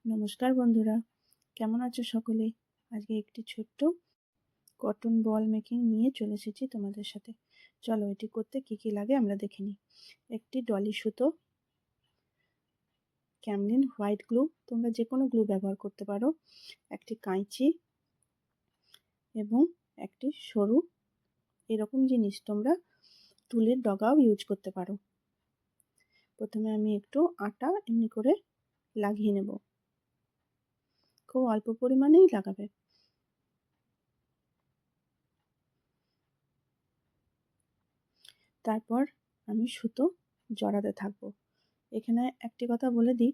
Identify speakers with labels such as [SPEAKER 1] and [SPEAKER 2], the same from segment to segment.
[SPEAKER 1] নমস্কার বন্ধুরা, কেমন আছো সকলে? আজকে একটি ছোট্ট কটন বল মেকিং নিয়ে চলে এসেছি তোমাদের সাথে। চলো এটি করতে কি কি লাগে আমরা দেখে নিই। একটি ডলি সুতো, ক্যামলিন হোয়াইট গ্লু, তোমরা যে কোনো গ্লু ব্যবহার করতে পারো, একটি কাঁচি এবং একটি সরু এরকম জিনিস তোমরা তুলির ডগাও ইউজ করতে পারো। প্রথমে আমি একটু আটা এমনি করে লাগিয়ে নেব, খুব অল্প পরিমাণেই লাগাবে। তারপর আমি সুতো জড়াতে থাকবো। এখানে একটি কথা বলে দিই,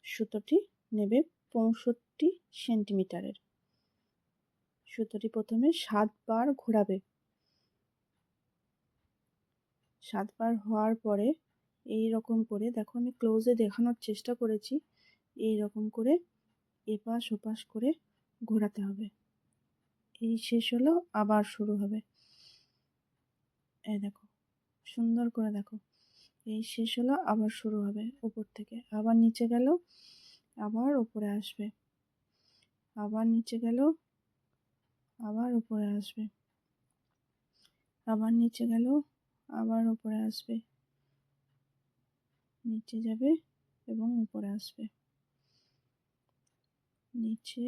[SPEAKER 1] সুতোটি নেবে 65 সেন্টিমিটারের। সুতোটি প্রথমে 7 বার ঘোরাবে। 7 বার হওয়ার পরে এই রকম করে, দেখো আমি ক্লোজে দেখানোর চেষ্টা করেছি, এই রকম করে এপাশ ওপাশ করে ঘোরাতে হবে। এই শেষ হলো, আবার শুরু হবে। এই দেখো, সুন্দর করে দেখো, এই শেষ হলো, আবার শুরু হবে। উপর থেকে আবার নিচে গেল, আবার উপরে আসবে, আবার নিচে গেল, আবার উপরে আসবে, আবার নিচে গেল, আবার উপরে আসবে, নিচে যাবে এবং উপরে আসবে, নিচে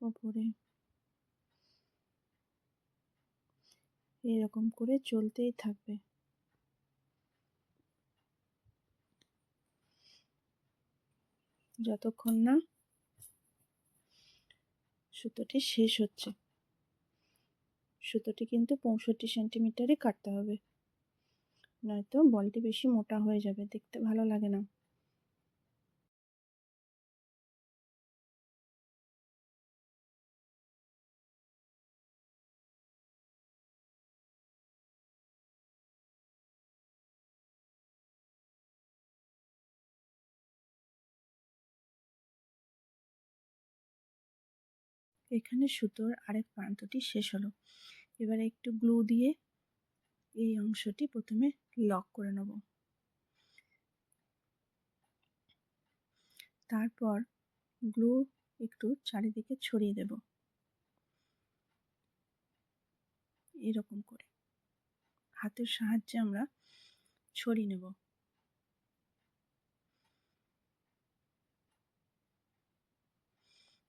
[SPEAKER 1] উপরে, এরকম করে চলতেই থাকবে যতক্ষণ না সুতোটি শেষ হচ্ছে। সুতোটি কিন্তু 65 সেন্টিমিটারই কাটতে হবে, নয়তো বলটি বেশি মোটা হয়ে যাবে, দেখতে ভালো লাগে না। এখানে সুতোর আরেক প্রান্তটি শেষ হলো। এবারে একটু গ্লু দিয়ে এই অংশটি প্রথমে লক করে নেব। তারপর গ্লু একটু চারিদিকে ছড়িয়ে দেব, এরকম করে হাতের সাহায্যে আমরা ছড়িয়ে নেব।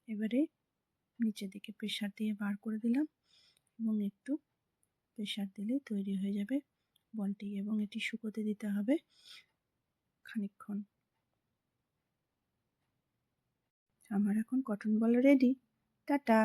[SPEAKER 1] এবারে নিচের দিকে প্রেসার দিয়ে বার করে দিলাম এবং একটু প্রেসার দিলে তৈরি হয়ে যাবে বলটি, এবং এটি শুকোতে দিতে হবে খানিকক্ষণ। আমার এখন কটন বল রেডি। টাটা।